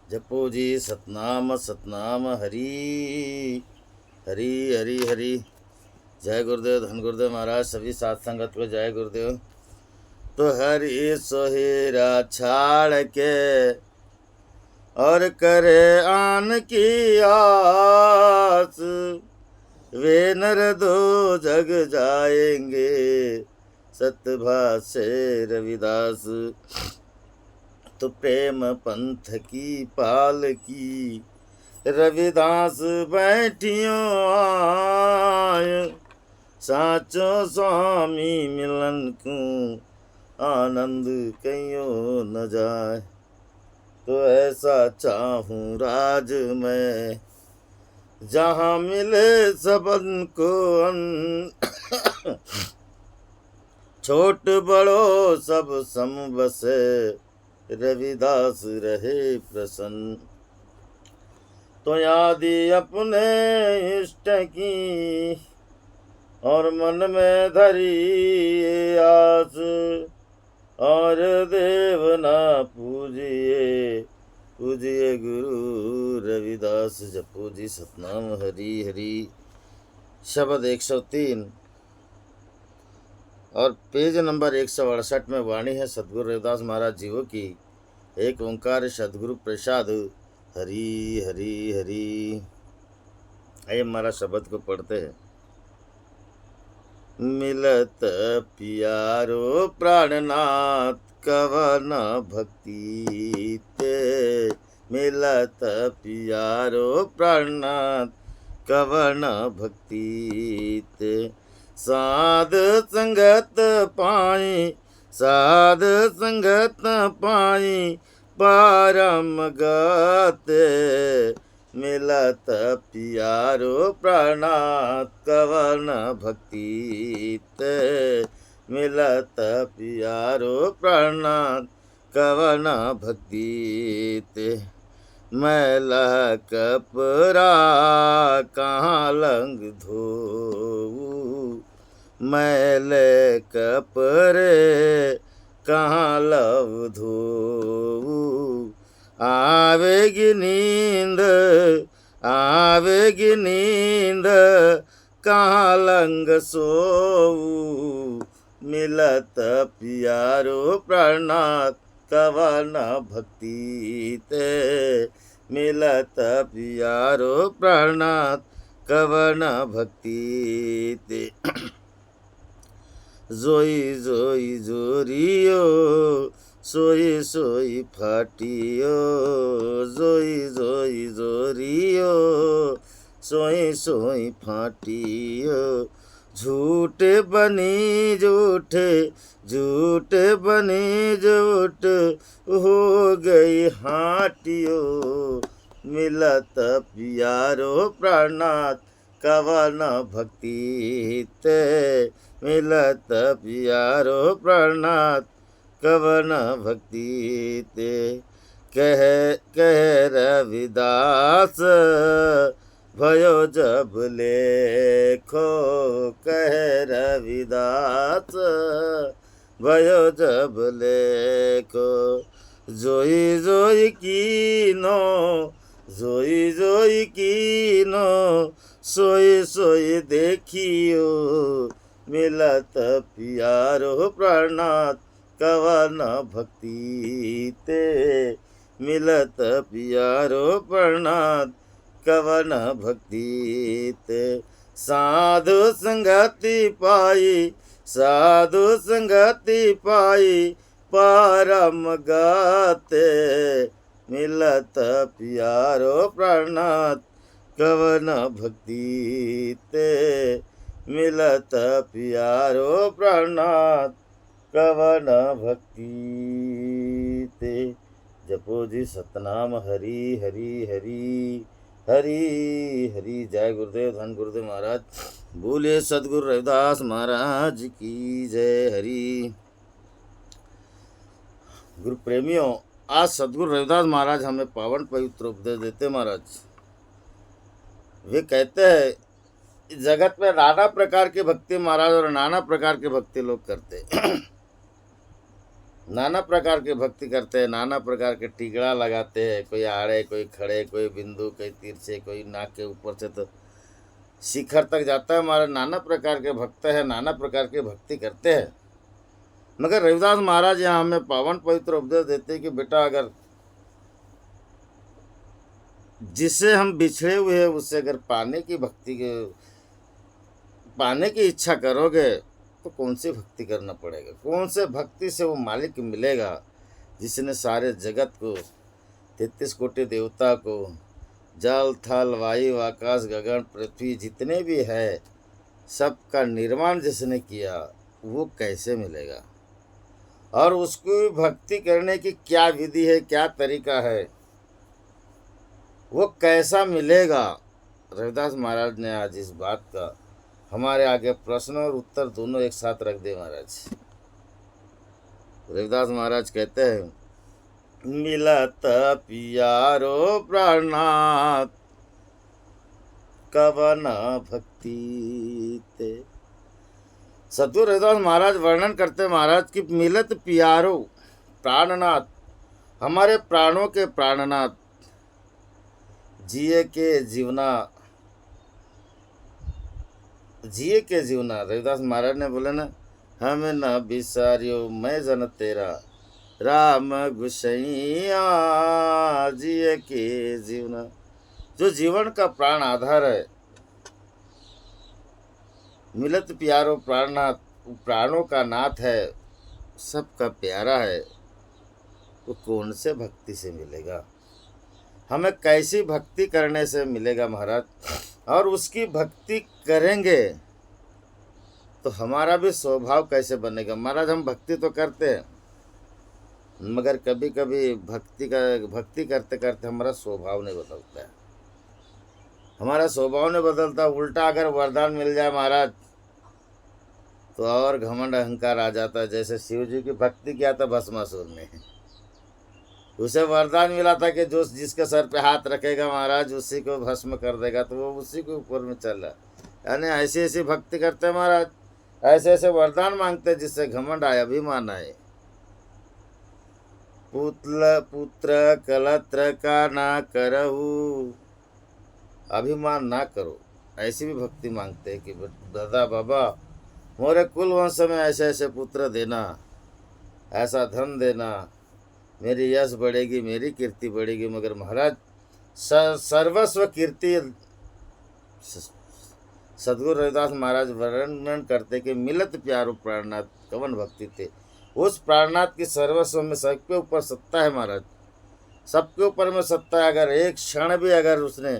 जपो जी सतनाम सतनाम हरि हरि हरि हरि। जय गुरुदेव, धन गुरुदेव महाराज, सभी साथ संगत को जय गुरुदेव। तो हरि सोहेरा छाड़ के और करे आन की आस, वे नर दो जग जाएंगे सतभाषे रविदास। तो प्रेम पंथ की पाल की रविदास बैठियो आय, साचो स्वामी मिलन को आनंद कहियो न जाए। तो ऐसा चाहूं राज में जहाँ मिले सबन को अन्न, छोट बड़ो सब सम बसे रविदास रहे प्रसन्न। तो यादी अपने इष्ट की और मन में धरी आस, और देव ना पूजिए पूजिए गुरु रविदास। जपो जी सतनाम हरि हरि। शब्द 103 और पेज नंबर 168 में वाणी है सदगुरु रविदास महाराज जीवों की। एक ओंकार सदगुरु प्रसाद हरि हरि हरि। आइए हमारा शब्द को पढ़ते हैं। मिलत प्यारो प्राणनाथ कवन भक्ति ते, मिलत प्यारो प्राणनाथ कवन भक्ति ते। साध संगत पाई साध संगत पाई परम गते, मिलत प्यारो प्राणात कवन भक्ति ते, मिलत प्यारो प्राणात कवन भक्ति ते। मैला कपरा कहाँ लंग धोऊ, मैले कपरे कहाँ लव धोऊ। आवेगी नींद आवेगी नींद कहाँ लंग सोऊ, मिलत प्यारो प्राणात कवन भक्ति ते, मिलत प्यारो प्राणात कवन भक्ति ते। जोई जोई जोरियो सोई सोई फाटियो, जोई जोई जोरियो सोई सोई फाटियो। झूठे बनी झूठे झूठे बनी झूठ हो गई हाटियो, मिलत प्यारो प्राणात कवन भक्ति ते, मिलत प्यारो प्राणात कवन भक्ति ते। कह रविदास भयो जब लेखो, कह रविदास भयो जब लेखो। जोई जोई कीनो जोई जोई कीनो सोई सोई देखियो, मिलत प्यारो प्राणात कवन भक्ति ते, मिलत प्यारो प्राणात कवन भक्ति ते। साधु संगति पाई साधु संगति पाई परम गते, मिलत प्यारो प्राणात कवन भक्ति ते, मिलत प्यारो प्राणात कवन भक्ति ते। जपो जी सतनाम हरि हरि हरि हरि हरि। जय गुरुदेव, धन गुरुदेव महाराज। बोले सदगुरु रविदास महाराज की जय हरि। गुरु प्रेमियों, आज सदगुरु रविदास महाराज हमें पावन पवित्र उपदेश देते। महाराज वे कहते हैं जगत में नाना प्रकार के भक्ति महाराज और नाना प्रकार के भक्ति लोग करते नाना प्रकार की भक्ति करते हैं, नाना प्रकार के टिकड़ा लगाते हैं, कोई आड़े, कोई खड़े, कोई बिंदु, कोई तिरछे, कोई नाक के ऊपर से तो शिखर तक जाता है। हमारे नाना प्रकार के भक्त हैं, नाना प्रकार की भक्ति करते हैं। मगर रविदास महाराज यहाँ हमें पावन पवित्र उपदेश देते हैं कि बेटा, अगर जिससे हम बिछड़े हुए हैं उससे अगर पाने की इच्छा करोगे तो कौन सी भक्ति करना पड़ेगा, कौन से भक्ति से वो मालिक मिलेगा जिसने सारे जगत को, 33 कोटि देवता को, जल थल वायु आकाश गगन पृथ्वी जितने भी है सबका निर्माण जिसने किया, वो कैसे मिलेगा और उसको भक्ति करने की क्या विधि है, क्या तरीका है, वो कैसा मिलेगा। रविदास महाराज ने आज इस बात का हमारे आगे प्रश्न और उत्तर दोनों एक साथ रख दे। महाराज रविदास महाराज कहते हैं, मिलत पियारो प्राणनाथ कवन भक्ति ते। सद्गुरु रविदास महाराज वर्णन करते महाराज की मिलत पियारो प्राणनाथ, हमारे प्राणों के प्राणनाथ, जिए के जीवना। रविदास महाराज ने बोले ना, हमें न बिसारियो मैं जन तेरा राम गुसैया, जिए के जीवना। जो जीवन का प्राण आधार है, मिलत प्यारो प्राणनाथ, प्राणों का नाथ है, सबका प्यारा है, वो कौन से भक्ति से मिलेगा, हमें कैसी भक्ति करने से मिलेगा महाराज। और उसकी भक्ति करेंगे तो हमारा भी स्वभाव कैसे बनेगा। महाराज हम भक्ति तो करते हैं, मगर कभी कभी भक्ति करते करते हमारा स्वभाव नहीं बदलता है, हमारा स्वभाव नहीं बदलता। उल्टा अगर वरदान मिल जाए महाराज तो और घमंड अहंकार आ जाता है। जैसे शिव जी की भक्ति किया था भस्मासुर ने, उसे वरदान मिला था कि जो जिसके सर पे हाथ रखेगा महाराज उसी को भस्म कर देगा, तो वो उसी के ऊपर में चल रहा। यानी ऐसी ऐसी भक्ति करते हैं महाराज, ऐसे ऐसे वरदान मांगते हैं जिससे घमंड आए, अभिमान आए। पुत्र कलत्र का ना करहु, अभिमान ना करो, ऐसी भी भक्ति मांगते हैं कि दादा बाबा मोरे कुल वंश में ऐसे ऐसे पुत्र देना, ऐसा धन देना, मेरी यश बढ़ेगी, मेरी कीर्ति बढ़ेगी। मगर महाराज सर्वस्व कीर्ति सद्गुरु रविदास महाराज वर्णन करते कि मिलत प्यारो प्राणनाथ कवन भक्ति थे। उस प्राणनाथ की सर्वस्व में सबके ऊपर सत्ता है महाराज, सबके ऊपर में सत्ता है। अगर एक क्षण भी अगर उसने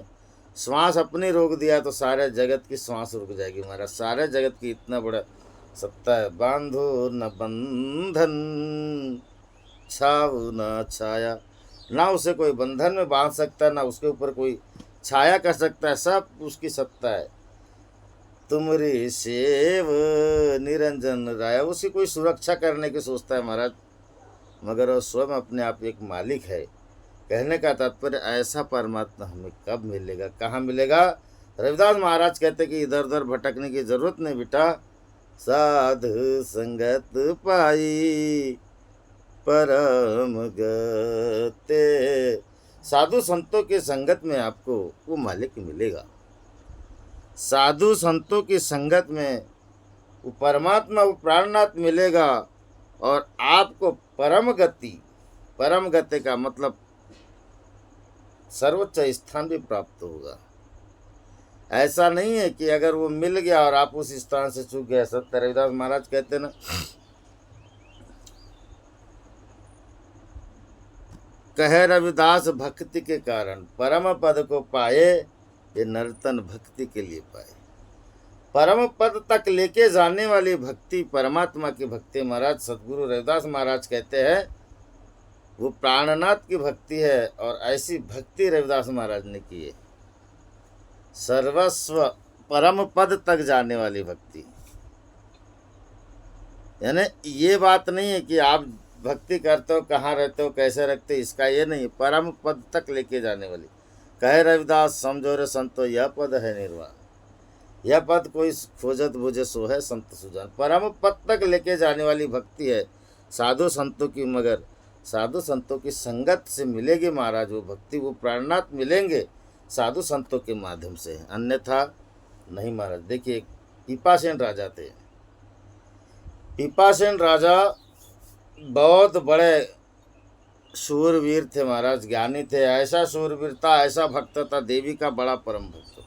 श्वास अपनी रोक दिया तो सारे जगत की श्वास रुक जाएगी महाराज। सारे जगत की इतना बड़ा सत्ता है। बांधो न बंधन छाऊ न छाया, ना उसे कोई बंधन में बांध सकता है, ना उसके ऊपर कोई छाया कर सकता है, सब उसकी सत्ता है। तुमरी सेव निरंजन राया, उसी कोई सुरक्षा करने की सोचता है महाराज, मगर वो स्वयं अपने आप एक मालिक है। कहने का तात्पर्य ऐसा परमात्मा हमें कब मिलेगा, कहाँ मिलेगा। रविदास महाराज कहते कि इधर उधर भटकने की जरूरत नहीं बेटा, साधु संगत पाई परम गते। साधु संतों की संगत में आपको वो मालिक मिलेगा, साधु संतों की संगत में वो परमात्मा, वो प्राणनाथ मिलेगा और आपको परम गति का मतलब सर्वोच्च स्थान भी प्राप्त होगा। ऐसा नहीं है कि अगर वो मिल गया और आप उस स्थान से चूक गए। सत्य रविदास महाराज कहते ना, कहे रविदास भक्ति के कारण परम पद को पाए, ये नर्तन भक्ति के लिए पाए। परम पद तक लेके जाने वाली भक्ति परमात्मा की भक्ति महाराज सद्गुरु रविदास महाराज कहते हैं वो प्राणनाथ की भक्ति है। और ऐसी भक्ति रविदास महाराज ने की है, सर्वस्व परम पद तक जाने वाली भक्ति। यानी ये बात नहीं है कि आप भक्ति करते हो, कहाँ रहते हो, कैसे रखते हो, इसका ये नहीं, परम पद तक लेके जाने वाली। कहे रविदास समझो रे संतो यह पद है निर्वाण, यह पद कोई खोजत बुझे सो है संत सुजान। परम पद तक लेके जाने वाली भक्ति है, साधु संतों की, मगर साधु संतों की संगत से मिलेगी महाराज वो भक्ति, वो प्राणनाथ मिलेंगे साधु संतों के माध्यम से, अन्यथा नहीं महाराज। देखिए पीपासेन राजा थे, पीपासेन राजा बहुत बड़े शूरवीर थे महाराज, ज्ञानी थे, ऐसा शूरवीर था, ऐसा भक्त था, देवी का बड़ा परम भक्त था।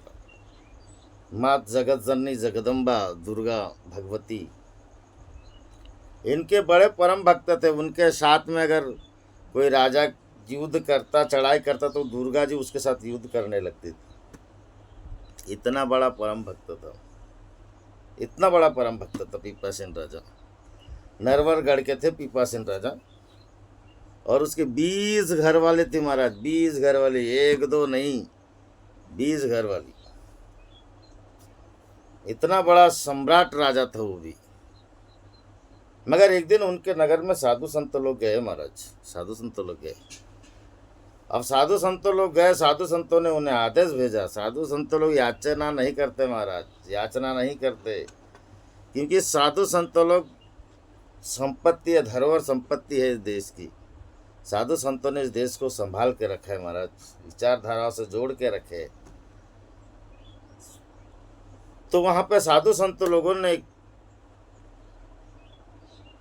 मात जगत जननी जगदम्बा दुर्गा भगवती इनके बड़े परम भक्त थे। उनके साथ में अगर कोई राजा युद्ध करता, चढ़ाई करता, तो दुर्गा जी उसके साथ युद्ध करने लगती थी। इतना बड़ा परम भक्त था, इतना बड़ा परम भक्त था पीपासेन राजा। नरवरगढ़ के थे पीपासेन राजा, और उसके 20 घर वाले थे महाराज, 20 घर वाले, एक दो नहीं, 20 घर वाली। इतना बड़ा सम्राट राजा था वो भी। मगर एक दिन उनके नगर में साधु संत लोग गए महाराज, साधु संत लोग गए। अब साधु संत लोग गए, साधु संतों ने उन्हें आदेश भेजा। साधु संत लोग याचना नहीं करते महाराज, याचना नहीं करते, क्योंकि साधु संत लोग संपत्ति है, धरोहर संपत्ति है इस देश की। साधु संतों ने इस देश को संभाल के रखा है महाराज, विचारधाराओं से जोड़ के रखे। तो वहां पे साधु संत लोगों ने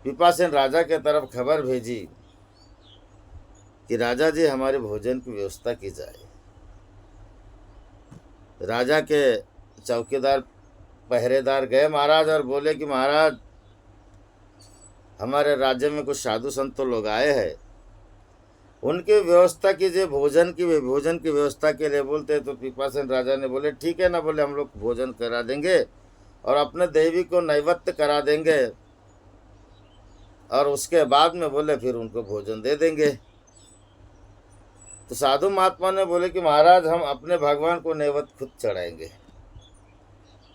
पीपासेन राजा के तरफ खबर भेजी कि राजा जी हमारे भोजन की व्यवस्था की जाए। राजा के चौकीदार पहरेदार गए महाराज और बोले कि महाराज हमारे राज्य में कुछ साधु संत लोग आए हैं, उनकी व्यवस्था कीजिए, भोजन की व्यवस्था के लिए बोलते। तो पीपासेन राजा ने बोले ठीक है ना, बोले हम लोग भोजन करा देंगे और अपने देवी को नैवेद्य करा देंगे, और उसके बाद में बोले फिर उनको भोजन दे देंगे। तो साधु महात्मा ने बोले कि महाराज हम अपने भगवान को नैवेद्य खुद चढ़ाएंगे,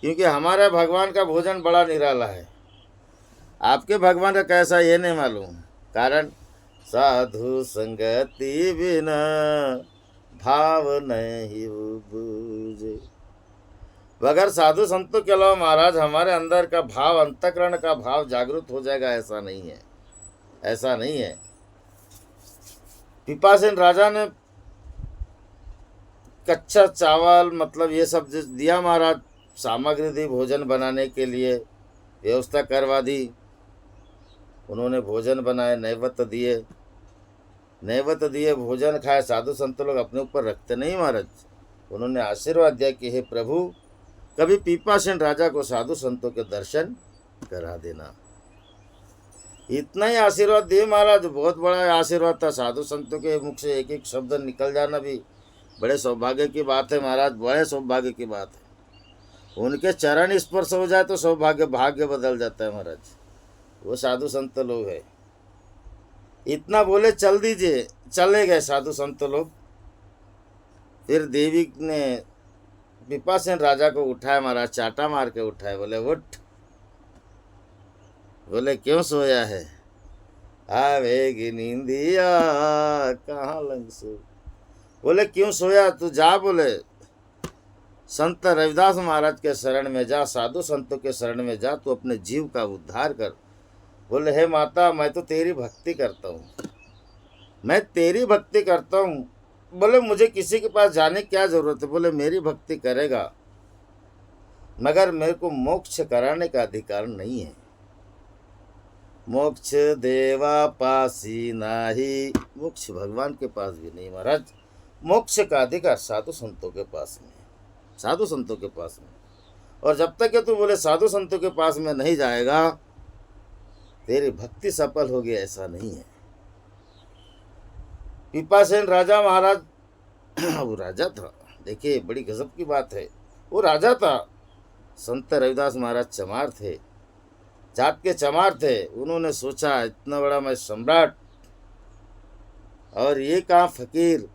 क्योंकि हमारे भगवान का भोजन बड़ा निराला है, आपके भगवान का कैसा ये नहीं मालूम। कारण साधु संगति बिना भाव नहीं बूझे। बगैर साधु संतों के अलावा महाराज हमारे अंदर का भाव, अंतःकरण का भाव जागृत हो जाएगा, ऐसा नहीं है, ऐसा नहीं है। पीपासेन राजा ने कच्चा चावल मतलब ये सब दिया महाराज, सामग्री दी भोजन बनाने के लिए, व्यवस्था करवा दी। उन्होंने भोजन बनाए, नैवेद्य दिए, भोजन खाए। साधु संत लोग अपने ऊपर रखते नहीं महाराज, उन्होंने आशीर्वाद दिया कि हे प्रभु कभी पीपासेन राजा को साधु संतों के दर्शन करा देना। इतना ही आशीर्वाद दिए महाराज, बहुत बड़ा आशीर्वाद था। साधु संतों के मुख से एक एक शब्द निकल जाना भी बड़े सौभाग्य की बात है महाराज, बड़े सौभाग्य की बात है। उनके चरण स्पर्श हो जाए तो सौभाग्य, भाग्य बदल जाता है महाराज। वो साधु संत लोग है। इतना बोले चल दीजिए, चले गए साधु संत लोग। फिर देवी ने पीपासेन राजा को उठाया महाराज, चाटा मार के उठाए, बोले उठ। बोले क्यों सोया है? आवेगी नींदिया कहाँ लंग सो। बोले क्यों सोया, तू जा, बोले संत रविदास महाराज के शरण में जा, साधु संतों के शरण में जा, तू अपने जीव का उद्धार कर। बोले हे माता मैं तो तेरी भक्ति करता हूँ, मैं तेरी भक्ति करता हूँ। बोले मुझे किसी के पास जाने की क्या जरूरत है? बोले मेरी भक्ति करेगा, मगर मेरे को मोक्ष कराने का अधिकार नहीं है। मोक्ष देवा पासी नाही, मोक्ष भगवान के पास भी नहीं महाराज। मोक्ष का अधिकार साधु संतों के पास में, साधु संतों के पास में। और जब तक तू बोले साधु संतों के पास में नहीं जाएगा तेरी भक्ति सफल होगी, ऐसा नहीं है। पीपासेन राजा महाराज वो राजा था, देखिए बड़ी गजब की बात है, वो राजा था। संत रविदास महाराज चमार थे, जात के चमार थे। उन्होंने सोचा इतना बड़ा मैं सम्राट और ये कहाँ फकीर,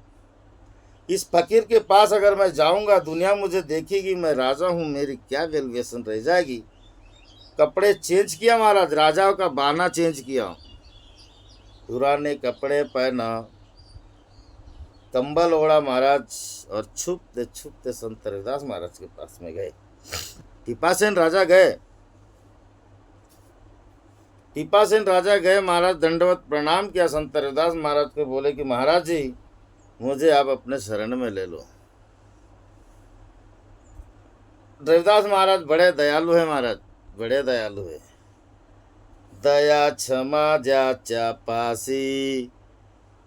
इस फकीर के पास अगर मैं जाऊंगा दुनिया मुझे देखेगी, मैं राजा हूँ, मेरी क्या वैल्यूएशन रह जाएगी। कपड़े चेंज किया महाराज, राजाओं का बहाना चेंज किया, पुराने कपड़े पहना, कंबल ओढ़ा महाराज, और छुपते छुपते संत रविदास महाराज के पास में गए। पीपासेन राजा गए, पीपासेन राजा गए, महाराज दंडवत प्रणाम किया। संत रविदास महाराज को बोले कि महाराज जी मुझे आप अपने शरण में ले लो। रविदास महाराज बड़े दयालु है, महाराज बड़े दयालु है। दया क्षमा ज्याच्या पासी,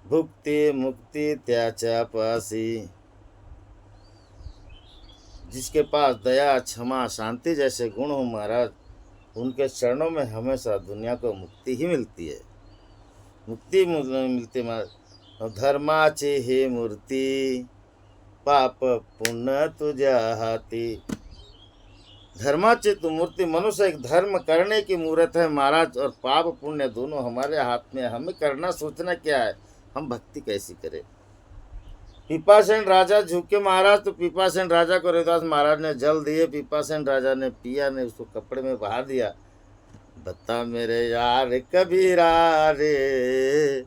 भुक्ति मुक्ति त्याच्या पासी। जिसके पास दया क्षमा शांति जैसे गुण हो महाराज, उनके चरणों में हमेशा दुनिया को मुक्ति ही मिलती है, मुक्ति मिलती महाराज। धर्माची ही मूर्ति, पाप पुण्य तुझ्या हाती। धर्माची तू मूर्ति, मनुष्य एक धर्म करने की मूर्त है महाराज, और पाप पुण्य दोनों हमारे हाथ में। हमें करना सोचना क्या है, हम भक्ति कैसी करें। पीपासेन राजा झुके महाराज, तो पीपासेन राजा को रविदास महाराज ने जल दिए। पीपासेन राजा ने पिया, ने उसको कपड़े में बहा दिया। बता मेरे यार कबीरा रे,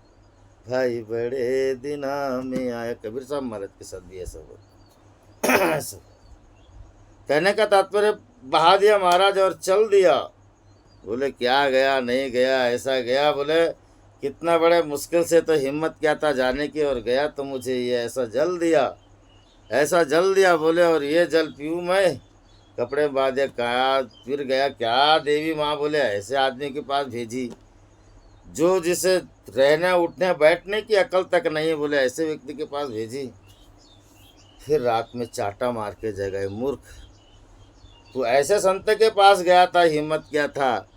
भाई बड़े दिना में आया। कबीर साहब महाराज के साथ भी ऐसा हुआ। कहने का तात्पर्य बहा दिया महाराज और चल दिया। बोले क्या गया नहीं गया, ऐसा गया। बोले कितना बड़े मुश्किल से तो हिम्मत क्या था जाने की, और गया तो मुझे ये ऐसा जल दिया, ऐसा जल दिया। बोले और ये जल पीऊँ मैं, कपड़े में बांध दिया। कहा फिर गया क्या देवी माँ। बोले ऐसे आदमी के पास भेजी जो जिसे रहने उठने बैठने की अकल तक नहीं। बोले ऐसे व्यक्ति के पास भेजी। फिर रात में चाटा मार के जगाए, मूर्ख तू ऐसे संत के पास गया था, हिम्मत क्या था।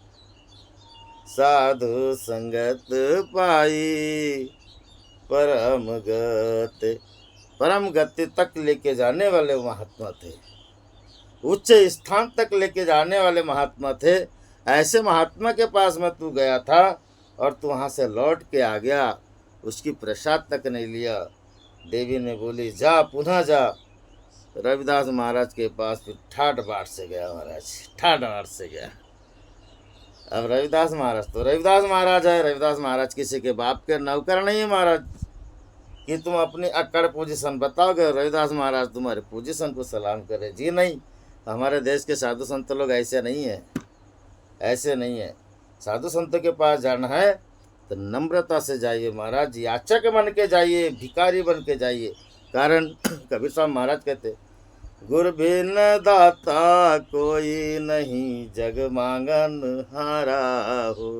साधु संगत पाई परम गति तक लेके जाने वाले महात्मा थे, उच्च स्थान तक लेके जाने वाले महात्मा थे। ऐसे महात्मा के पास में तू गया था और तू वहाँ से लौट के आ गया, उसकी प्रसाद तक नहीं लिया। देवी ने बोली जा पुनः जा। रविदास महाराज के पास फिर ठाठ बाट से गया महाराज, ठाठ बाट से गया। अब रविदास महाराज तो रविदास महाराज है, रविदास महाराज किसी के बाप के नौकर नहीं है महाराज कि तुम अपनी अक्कड़ पोजीशन बताओगे। रविदास महाराज तुम्हारे पोजीशन को सलाम करे जी नहीं। हमारे देश के साधु संत लोग ऐसे नहीं है, ऐसे नहीं है। साधु संतों के पास जाना है तो नम्रता से जाइए महाराज, याचक बन के जाइए, भिखारी बन के जाइए। कारण कबीर साहब महाराज कहते गुर बिन दाता कोई नहीं, जग मांगन हारा हो।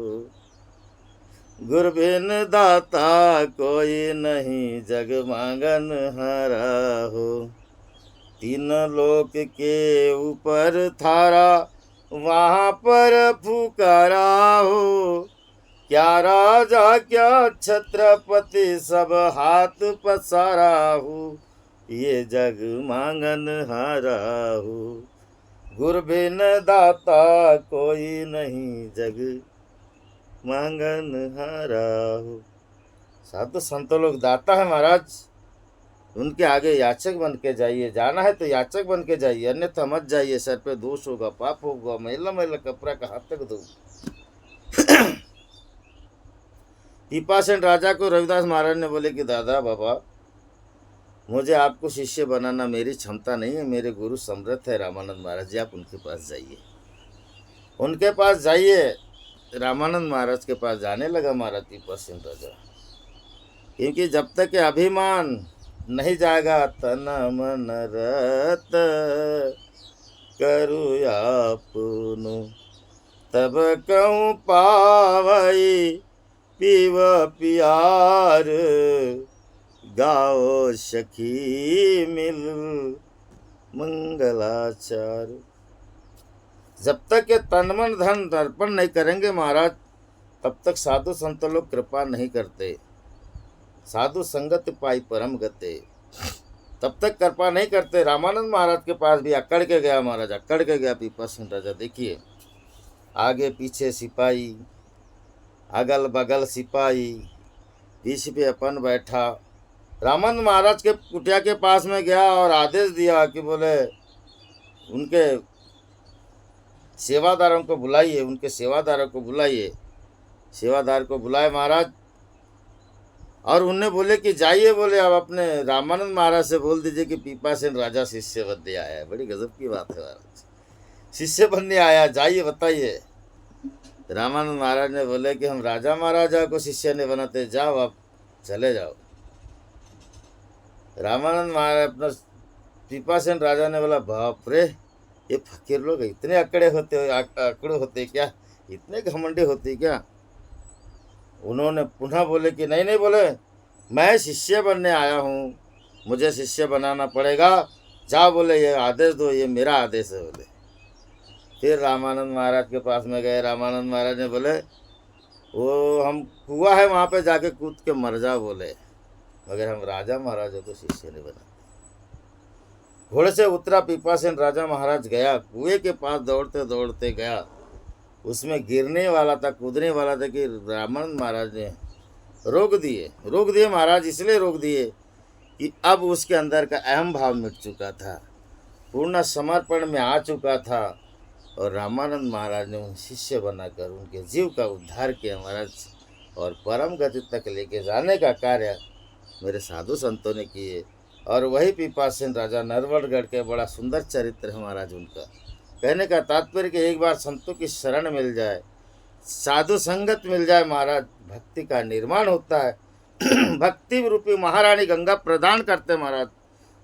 गुर बिन दाता कोई नहीं, जग मांगन हारा हो। तीन लोक के ऊपर थारा, वहाँ पर फुकारा हो। क्या राजा क्या छत्रपति, सब हाथ पसारा हो। ये जग मांगन हारा हो। गुर बिन दाता कोई नहीं, जग मांगन हारा हो। साधु संत लोग दाता है महाराज, उनके आगे याचक बन के जाइए। जाना है तो याचक बन के जाइए, अन्यथा मत जाइए। सर पे दोष होगा, पाप होगा, मैला मैला कपड़ा का हाथ तक दो। पीपासेन राजा को रविदास महाराज ने बोले कि दादा बाबा, मुझे आपको शिष्य बनाना मेरी क्षमता नहीं है, मेरे गुरु समर्थ है रामानंद महाराज जी, आप उनके पास जाइए, उनके पास जाइए। रामानंद महाराज के पास जाने लगा महाराज पीपासेन राजा, क्योंकि जब तक के अभिमान नहीं जाएगा, तन मन रत करु आपनु, तब कहूँ पावई पीव पियार, गाओ सखी मिल मंगलाचार। जब तक ये तन मन धन अर्पण नहीं करेंगे महाराज, तब तक साधु संत लोग कृपा नहीं करते। साधु संगत पाई परम गते, तब तक कृपा नहीं करते। रामानंद महाराज के पास भी अकड़ के गया महाराज, अकड़ के गया पीपासेन राजा। देखिए आगे पीछे सिपाही, अगल बगल सिपाही, बीच पे अपन बैठा। रामानंद महाराज के कुटिया के पास में गया और आदेश दिया कि बोले उनके सेवादारों को बुलाइए, उनके सेवादारों को बुलाइए। सेवादार को बुलाए महाराज, और उन्हें बोले कि जाइए, बोले अब अपने रामानंद महाराज से बोल दीजिए कि पीपासेन राजा शिष्य बनने आया है। बड़ी गजब की बात है महाराज, शिष्य बनने आया, जाइए बताइए। रामानंद महाराज ने बोले कि हम राजा महाराजा को शिष्य नहीं बनाते, जाओ आप चले जाओ। रामानंद महाराज अपना पिपासेन राजा ने बोला, बाप रे, ये फकीर लोग इतने अकड़े होते क्या, इतने घमंडी होते क्या। उन्होंने पुनः बोले कि नहीं नहीं, बोले मैं शिष्य बनने आया हूँ, मुझे शिष्य बनाना पड़ेगा, जाओ बोले ये आदेश दो, ये मेरा आदेश है बोले। फिर रामानंद महाराज के पास में गए। रामानंद महाराज ने बोले वो हम कुआ है वहाँ पे जाके कूद के मर जाओ बोले, मगर हम राजा महाराजा को शिष्य नहीं बनाते। घोड़े से उतरा पिपासेन राजा महाराज गया, कुएं के पास दौड़ते दौड़ते गया, उसमें गिरने वाला था, कूदने वाला था कि रामानंद महाराज ने रोक दिए महाराज, इसलिए रोक दिए कि अब उसके अंदर का अहम भाव मिट चुका था, पूर्ण समर्पण में आ चुका था, और रामानंद महाराज ने उन शिष्य बनाकर उनके जीव का उद्धार किया महाराज, और परम गति तक लेके जाने का कार्य मेरे साधु संतों ने किए। और वही पिपासेन राजा नरवरगढ़ के बड़ा सुंदर चरित्र है महाराज उनका। कहने का तात्पर्य कि एक बार संतों की शरण मिल जाए, साधु संगत मिल जाए महाराज, भक्ति का निर्माण होता है। भक्ति रूपी महारानी गंगा प्रदान करते महाराज,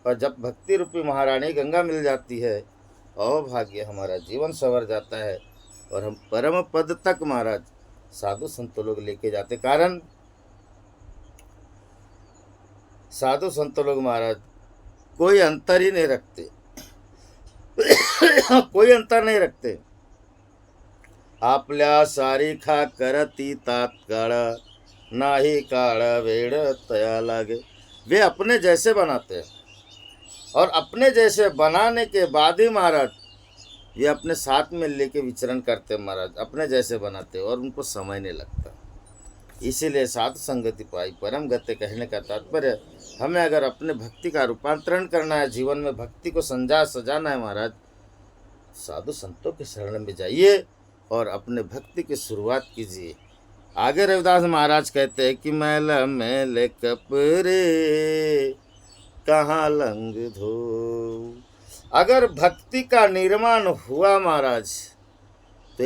और जब भक्ति रूपी महारानी गंगा मिल जाती है, अभाग्य हमारा जीवन संवर जाता है, और हम परम पद तक महाराज साधु संत लोग लेके जाते। कारण साधु संत लोग महाराज कोई अंतर ही नहीं रखते, कोई अंतर नहीं रखते। आपल्या सारीखा करती तात्काळ, नाही काळ वेळ तया लागे। वे अपने जैसे बनाते हैं, और अपने जैसे बनाने के बाद ही महाराज ये अपने साथ में लेके विचरण करते महाराज, अपने जैसे बनाते और उनको समय नहीं लगता। इसीलिए साधु संगति पाई परम गति। कहने का तात्पर्य हमें अगर अपने भक्ति का रूपांतरण करना है, जीवन में भक्ति को सजाना है महाराज, साधु संतों के शरण में जाइए और अपने भक्ति की शुरुआत कीजिए। आगे रविदास महाराज कहते हैं कि मैल मैल कपड़े कहाँ लंग धो। अगर भक्ति का निर्माण हुआ महाराज, तो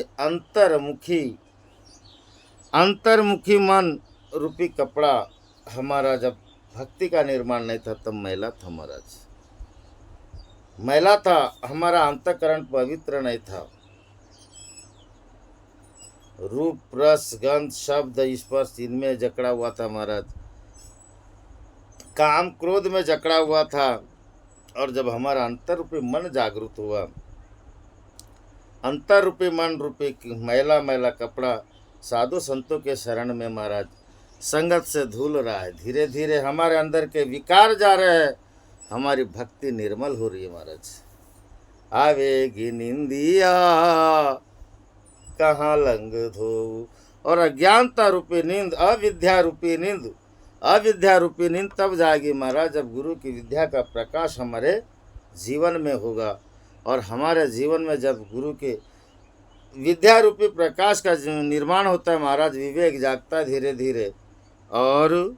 अंतर्मुखी मन रूपी कपड़ा हमारा, जब भक्ति का निर्माण नहीं था तब मैला था महाराज, मैला था, हमारा अंतःकरण पवित्र नहीं था। रूप रस गंध शब्द स्पर्श इनमें जकड़ा हुआ था महाराज, काम क्रोध में जकड़ा हुआ था। और जब हमारा अंतर रूपी मन जागृत हुआ, अंतर रूपी मन रूपी मैला मैला कपड़ा साधु संतों के शरण में महाराज संगत से धुल रहा है, धीरे धीरे हमारे अंदर के विकार जा रहे हैं, हमारी भक्ति निर्मल हो रही है महाराज। आवेगी निंदिया कहाँ लंग धो। और अज्ञानता रूपी नींद, अविद्या रूपी नींद तब जाएगी महाराज जब गुरु की विद्या का प्रकाश हमारे जीवन में होगा। और हमारे जीवन में जब गुरु के विद्या रूपी प्रकाश का निर्माण होता है महाराज, विवेक जागता है धीरे धीरे, और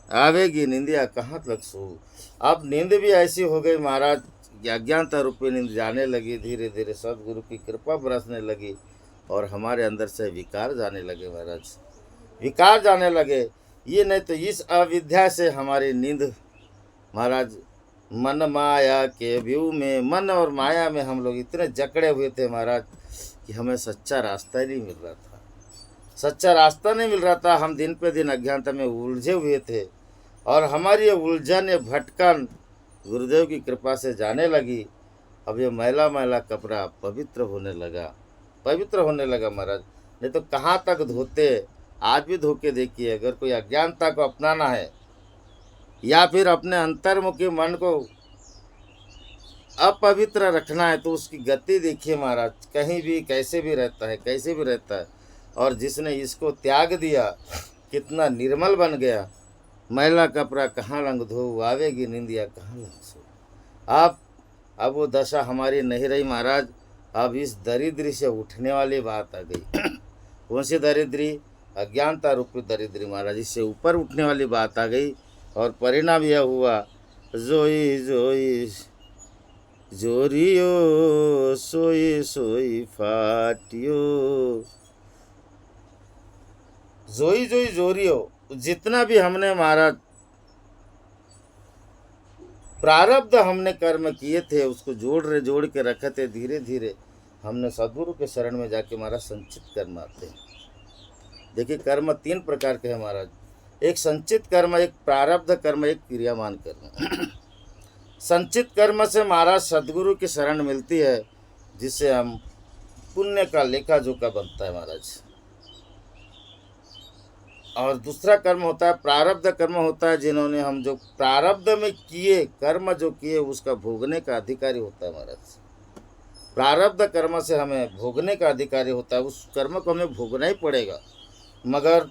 आवेगी निंदिया कहाँ तक सो। अब नींद भी ऐसी हो गई महाराज, अज्ञानता रूपी नींद जाने लगी, धीरे धीरे सदगुरु की कृपा बरसने लगी, और हमारे अंदर से विकार जाने लगे महाराज, विकार जाने लगे। ये नहीं तो इस अविद्या से हमारी नींद महाराज, मन माया के व्यू में, मन और माया में हम लोग इतने जकड़े हुए थे महाराज कि हमें सच्चा रास्ता ही नहीं मिल रहा था, सच्चा रास्ता नहीं मिल रहा था। हम दिन पे दिन अज्ञानता में उलझे हुए थे, और हमारी ये उलझन, ये भटकन गुरुदेव की कृपा से जाने लगी। अब ये मैला मैला कपड़ा पवित्र होने लगा महाराज। नहीं तो कहाँ तक धोते, आज भी धो के देखिए। अगर कोई अज्ञानता को अपनाना है या फिर अपने अंतर्मुखी मन को अपवित्र रखना है, तो उसकी गति देखिए महाराज, कहीं भी कैसे भी रहता है। और जिसने इसको त्याग दिया कितना निर्मल बन गया। मैला कपड़ा कहाँ रंग धो, आवेगी निंदिया कहाँ लंग सो। अब वो दशा हमारी नहीं रही महाराज। अब इस दरिद्री से उठने वाली बात आ गई। कौन सी दरिद्री? अज्ञानता रूपी दरिद्री महाराज, इससे ऊपर उठने वाली बात आ गई। और परिणाम यह हुआ, जोई जोई जोरियो सोई सोई फाटियो। जोई जोई जोरियो, जितना भी हमने महाराज प्रारब्ध हमने कर्म किए थे उसको जोड़ के रखे थे, धीरे धीरे हमने सदगुरु के शरण में जाके हमारा संचित कर्म आते हैं। देखिए कर्म तीन प्रकार के हैं महाराज, एक संचित कर्म, एक प्रारब्ध कर्म, एक क्रियामान कर्म। संचित कर्म से महाराज सदगुरु की शरण मिलती है, जिससे हम पुण्य का लेखा जोखा बनता है महाराज। और दूसरा कर्म होता है प्रारब्ध कर्म होता है, जिन्होंने हम जो प्रारब्ध में किए कर्म जो किए उसका भोगने का अधिकारी होता है महाराज। प्रारब्ध कर्म से हमें भोगने का अधिकारी होता है, उस कर्म को हमें भोगना ही पड़ेगा। मगर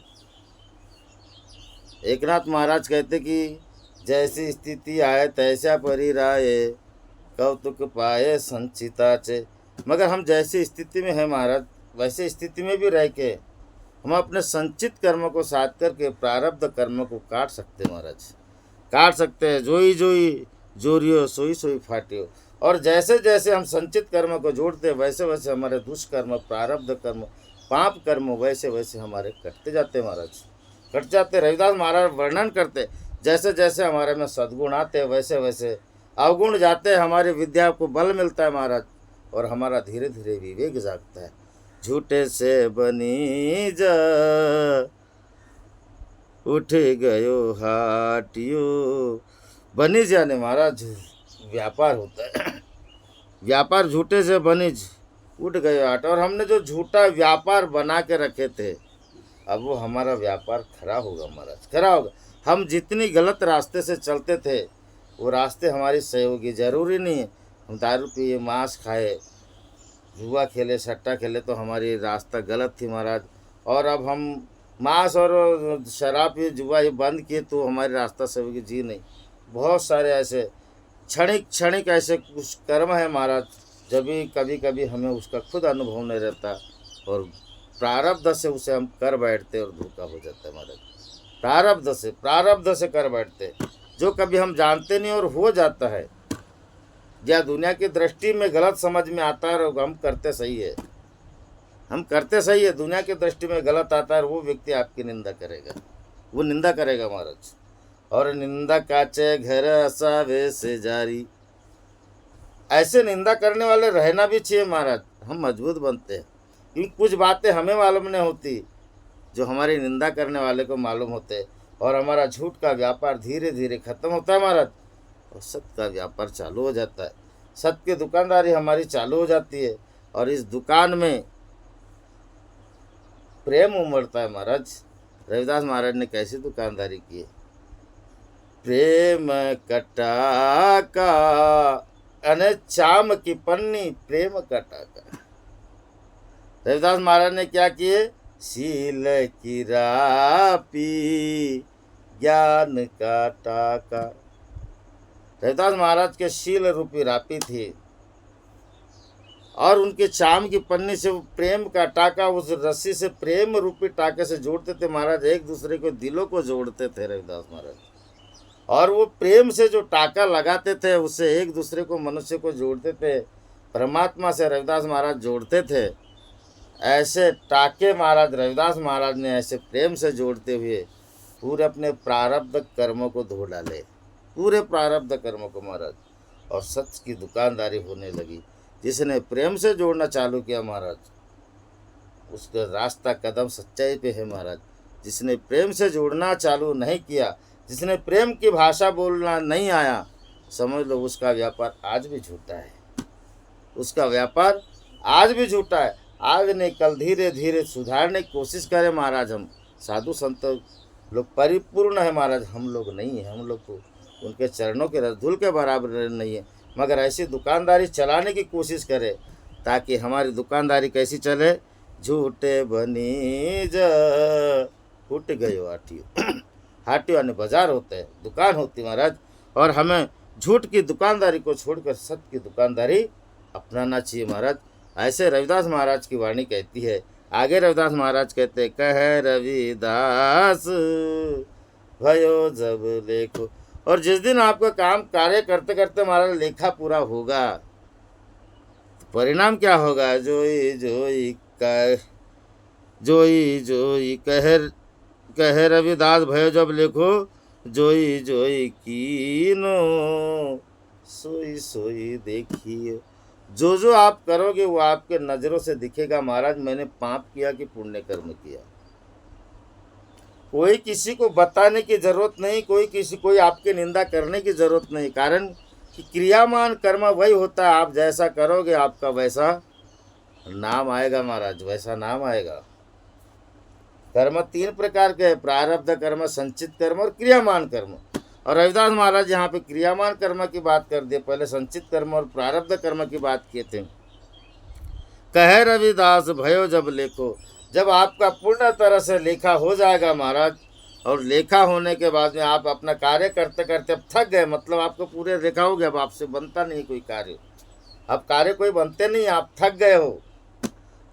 एकनाथ महाराज कहते कि जैसी स्थिति आए तैसा परिराये, कौतुक पाए संचिताचे। मगर हम जैसी स्थिति में हैं महाराज, वैसे स्थिति में भी रह के हम अपने संचित कर्म को साथ करके प्रारब्ध कर्म को काट सकते हैं महाराज, काट सकते हैं। जोई जोई जोरियो सोई सोई फाटियो। और जैसे जैसे हम संचित कर्म को जोड़ते हैं वैसे वैसे हमारे दुष्कर्म, प्रारब्ध कर्म, पाप कर्म वैसे वैसे हमारे कटते जाते हैं महाराज, कट जाते। रविदास महाराज वर्णन करते, जैसे जैसे हमारे में सद्गुण आते हैं वैसे वैसे अवगुण जाते हैं, हमारी विद्या को बल मिलता है महाराज, और हमारा धीरे धीरे विवेक जागता है। झूठे से बनी जा उठ गयो हाटियो। बनिज यानी महाराज व्यापार होता है, व्यापार झूठे से बनिज उठ गयो हाट। और हमने जो झूठा व्यापार बना के रखे थे, अब वो हमारा व्यापार खरा होगा महाराज, खरा होगा। हम जितनी गलत रास्ते से चलते थे वो रास्ते हमारी सही होगी। जरूरी नहीं है हम दारू पिए, मांस खाए, जुआ खेले, सट्टा खेले तो हमारी रास्ता गलत थी महाराज। और अब हम मांस और शराब ये जुआ ये बंद किए तो हमारी रास्ता सही होगी, जी नहीं। बहुत सारे ऐसे क्षणिक क्षणिक ऐसे कुछ कर्म है महाराज, जब भी कभी कभी हमें उसका खुद अनुभव नहीं रहता और प्रारब्ध से उसे हम कर बैठते और धोखा हो जाता है महाराज। प्रारब्ध से कर बैठते, जो कभी हम जानते नहीं और हो जाता है, या दुनिया की दृष्टि में गलत समझ में आता है और हम करते सही है, हम करते सही है, दुनिया की दृष्टि में गलत आता है, वो व्यक्ति आपकी निंदा करेगा, वो निंदा करेगा महाराज। और निंदा काचे घर असावे से जारी, ऐसे निंदा करने वाले रहना भी चाहिए महाराज, हम मजबूत बनते हैं। क्योंकि कुछ बातें हमें मालूम नहीं होती जो हमारी निंदा करने वाले को मालूम होते, और हमारा झूठ का व्यापार धीरे धीरे खत्म होता है महाराज, और सत्य का व्यापार चालू हो जाता है। सत्य की दुकानदारी हमारी चालू हो जाती है, और इस दुकान में प्रेम उमड़ता है महाराज। रविदास महाराज ने कैसी दुकानदारी की है, प्रेम कटाका अने चाम की पन्नी, प्रेम कटाका। रविदास महाराज ने क्या किए, शील की रापी ज्ञान का टाका। रविदास महाराज के शील रूपी रापी थी, और उनके चाम की पन्नी से वो प्रेम का टाका, उस रस्सी से प्रेम रूपी टाके से जोड़ते थे महाराज, एक दूसरे को दिलों को जोड़ते थे रविदास महाराज। और वो प्रेम से जो टाका लगाते थे उससे एक दूसरे को, मनुष्य को जोड़ते थे, परमात्मा से रविदास महाराज जोड़ते थे। ऐसे टाके महाराज रविदास महाराज ने ऐसे प्रेम से जोड़ते हुए पूरे अपने प्रारब्ध कर्मों को धो डाले, पूरे प्रारब्ध कर्मों को महाराज, और सत्य की दुकानदारी होने लगी। जिसने प्रेम से जोड़ना चालू किया महाराज, उसका रास्ता कदम सच्चाई पे है महाराज। जिसने प्रेम से जोड़ना चालू नहीं किया, जिसने प्रेम की भाषा बोलना नहीं आया, समझ लो उसका व्यापार आज भी झूठा है, उसका व्यापार आज भी झूठा है। आज नहीं कल धीरे धीरे सुधारने की कोशिश करें महाराज। हम साधु संत लोग परिपूर्ण है महाराज, हम लोग नहीं है, हम लोग को उनके चरणों के रसधुल के बराबर नहीं है। मगर ऐसी दुकानदारी चलाने की कोशिश करें ताकि हमारी दुकानदारी कैसी चले, झूठे बनी जा फूट गयो हाटियो। हाटियो यानी बाजार होते हैं, दुकान होती महाराज, और हमें झूठ की दुकानदारी को छोड़कर सत्य की दुकानदारी अपनाना चाहिए महाराज। ऐसे रविदास महाराज की वाणी कहती है। आगे रविदास महाराज कहते, कह रविदास भयो जब लेखो। और जिस दिन आपका काम कार्य करते करते हमारा लेखा पूरा होगा, परिणाम क्या होगा? जोई जोई कह, जोई जोई कह रविदास भयो जब लिखो, जोई जोई कीनो, सोई सोई देखियो। जो आप करोगे वो आपके नजरों से दिखेगा महाराज। मैंने पाप किया कि पुण्य कर्म किया, कोई किसी को बताने की जरूरत नहीं, कोई आपकी निंदा करने की जरूरत नहीं। कारण कि क्रियामान कर्म वही होता है, आप जैसा करोगे आपका वैसा नाम आएगा महाराज, वैसा नाम आएगा। कर्म तीन प्रकार के हैं, प्रारब्ध कर्म, संचित कर्म और क्रियामान कर्म। और रविदास महाराज यहाँ पे क्रियामान कर्म की बात कर दिए, पहले संचित कर्म और प्रारब्ध कर्म की बात किए थे। कहे रविदास भयो जब लेखो, जब आपका पूर्ण तरह से लेखा हो जाएगा महाराज, और लेखा होने के बाद में आप अपना कार्य करते करते अब थक गए, मतलब आपको पूरे लेखा हो गया, अब आपसे बनता नहीं कोई कार्य, अब कार्य कोई बनते नहीं, आप थक गए हो।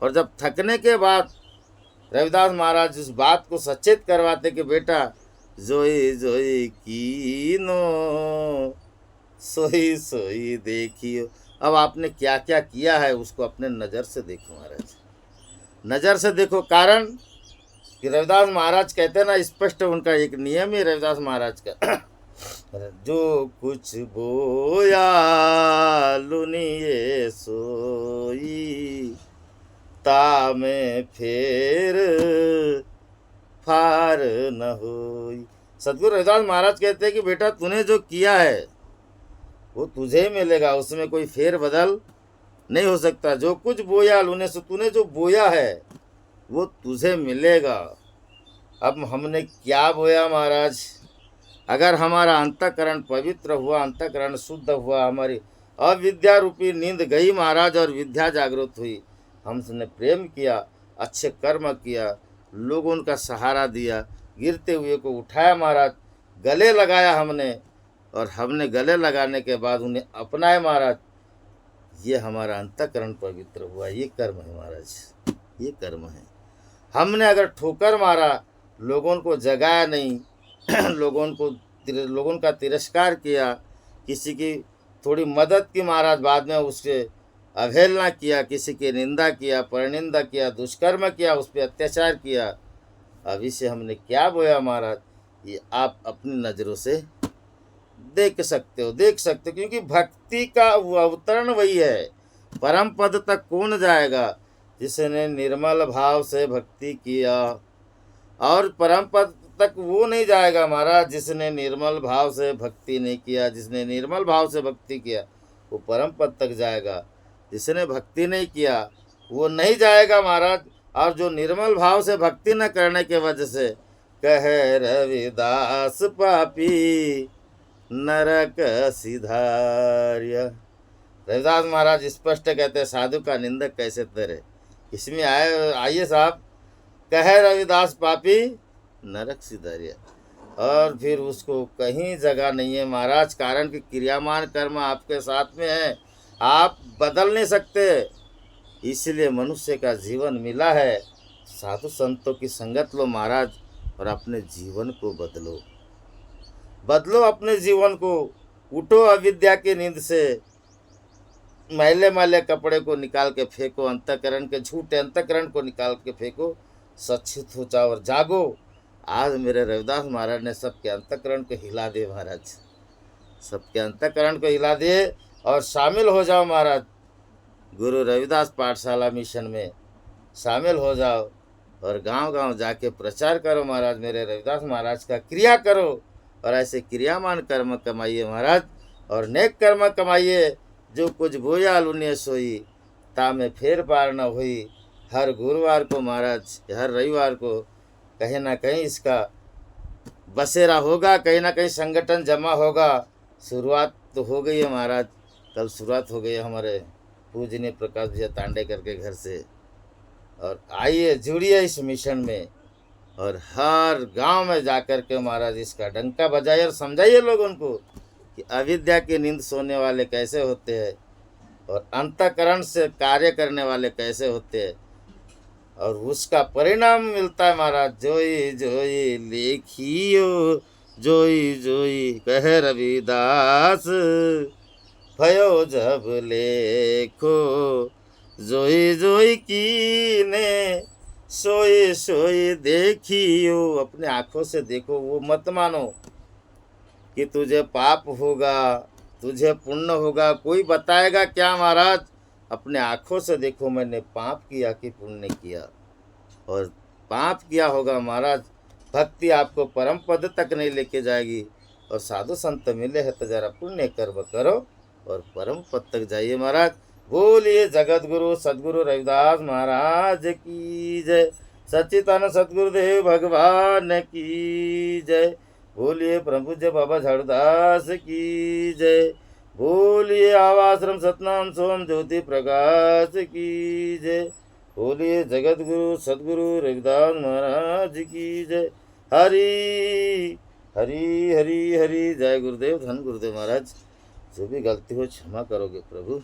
और जब थकने के बाद रविदास महाराज इस बात को सचेत करवाते कि बेटा जोई जोई कीनो, सोई सोई देखियो। अब आपने क्या क्या किया है उसको अपने नज़र से देखो महाराज, नज़र से देखो। कारण कि रविदास महाराज कहते हैं ना, स्पष्ट उनका एक नियम है रविदास महाराज का, जो कुछ बोया लुनिए सोई, ता में फेर फार न होई। सदगुरु रविदास महाराज कहते हैं कि बेटा तूने जो किया है वो तुझे ही मिलेगा, उसमें कोई फेर बदल नहीं हो सकता। जो कुछ बोया लूने से, तूने जो बोया है वो तुझे मिलेगा। अब हमने क्या बोया महाराज? अगर हमारा अंतःकरण पवित्र हुआ, अंतःकरण शुद्ध हुआ, हमारी अविद्या रूपी नींद गई महाराज और विद्या जागृत हुई, हमने प्रेम किया, अच्छे कर्म किया, लोगों का सहारा दिया, गिरते हुए को उठाया महाराज, गले लगाया हमने, और हमने गले लगाने के बाद उन्हें अपनाए महाराज, ये हमारा अंतःकरण पवित्र हुआ। ये कर्म है महाराज, ये कर्म है। हमने अगर ठोकर मारा, लोगों को जगाया नहीं, लोगों का तिरस्कार किया, किसी की थोड़ी मदद की महाराज, बाद में उसके अवहेलना किया, किसी की निंदा किया, परनिंदा किया, दुष्कर्म किया, उस पर अत्याचार किया, अभी से हमने क्या बोया महाराज, ये आप अपनी नज़रों से देख सकते हो, देख सकते हो। क्योंकि भक्ति का अवतरण वही है। परम पद तक कौन जाएगा? जिसने निर्मल भाव से भक्ति किया। और परम पद तक वो नहीं जाएगा महाराज जिसने निर्मल भाव से भक्ति नहीं किया। जिसने निर्मल भाव से भक्ति किया वो परम पद तक जाएगा, जिसने भक्ति नहीं किया वो नहीं जाएगा महाराज। और जो निर्मल भाव से भक्ति न करने के वजह से, कहे रविदास पापी नरक सिधार्य। रविदास महाराज स्पष्ट कहते हैं, साधु का निंदक कैसे तरे। इसमें आइए साहब, कहे रविदास पापी नरक सिधार्य, और फिर उसको कहीं जगह नहीं है महाराज। कारण कि क्रियामान कर्म आपके साथ में है, आप बदल नहीं सकते। इसलिए मनुष्य का जीवन मिला है, साधु संतों की संगत लो महाराज, और अपने जीवन को बदलो, बदलो अपने जीवन को। उठो अविद्या की नींद से, मैले मैले कपड़े को निकाल के फेंको, अंतःकरण के झूठे अंतःकरण को निकाल के फेंको, सचेत हो जाओ और जागो। आज मेरे रविदास महाराज ने सबके अंतःकरण को हिला दिए महाराज, सबके अंतःकरण को हिला दिए। और शामिल हो जाओ महाराज, गुरु रविदास पाठशाला मिशन में शामिल हो जाओ, और गांव गांव जाके प्रचार करो महाराज, मेरे रविदास महाराज का क्रिया करो, और ऐसे क्रियामान कर्म कमाइए महाराज, और नेक कर्म कमाइए। जो कुछ बोया लुनिए सोई, ता में फेर पार न हुई। हर गुरुवार को महाराज, हर रविवार को कहीं ना कहीं इसका बसेरा होगा, कहीं ना कहीं संगठन जमा होगा। शुरुआत तो हो गई है महाराज, कल शुरुआत हो गई है हमारे पूजनीय प्रकाश भैया तांडेकर के घर से। और आइए जुड़िए इस मिशन में, और हर गांव में जाकर के महाराज इसका डंका बजाइए और समझाइए लोगों को कि अविद्या की नींद सोने वाले कैसे होते हैं, और अंतःकरण से कार्य करने वाले कैसे होते हैं, और उसका परिणाम मिलता है महाराज। जोई जोई लिखियो, जोई जोई कह रविदास, भयो जब लेखो जोई जोई कीने सोए सोए देखियो। अपने आंखों से देखो, वो मत मानो कि तुझे पाप होगा, तुझे पुण्य होगा। कोई बताएगा क्या महाराज? अपने आंखों से देखो, मैंने पाप किया कि पुण्य किया। और पाप किया होगा महाराज, भक्ति आपको परम पद तक नहीं लेके जाएगी। और साधु संत मिले हैं तो जरा पुण्य कर्म करो और परम पद तक जाइए महाराज। बोलिए जगत गुरु सदगुरु रविदास महाराज की जय। सच्चिदानंद सतगुरुदेव भगवान की जय। बोलिए परम पूज्य बाबा झाड़ूदास की जय। बोलिए आवाश्रम सतनाम सोम ज्योति प्रकाश की जय। बोलिए जगत गुरु सदगुरु रविदास महाराज की जय। हरि हरि हरि हरि। जय गुरुदेव, धन गुरुदेव महाराज। जो भी गलती हो क्षमा करोगे प्रभु।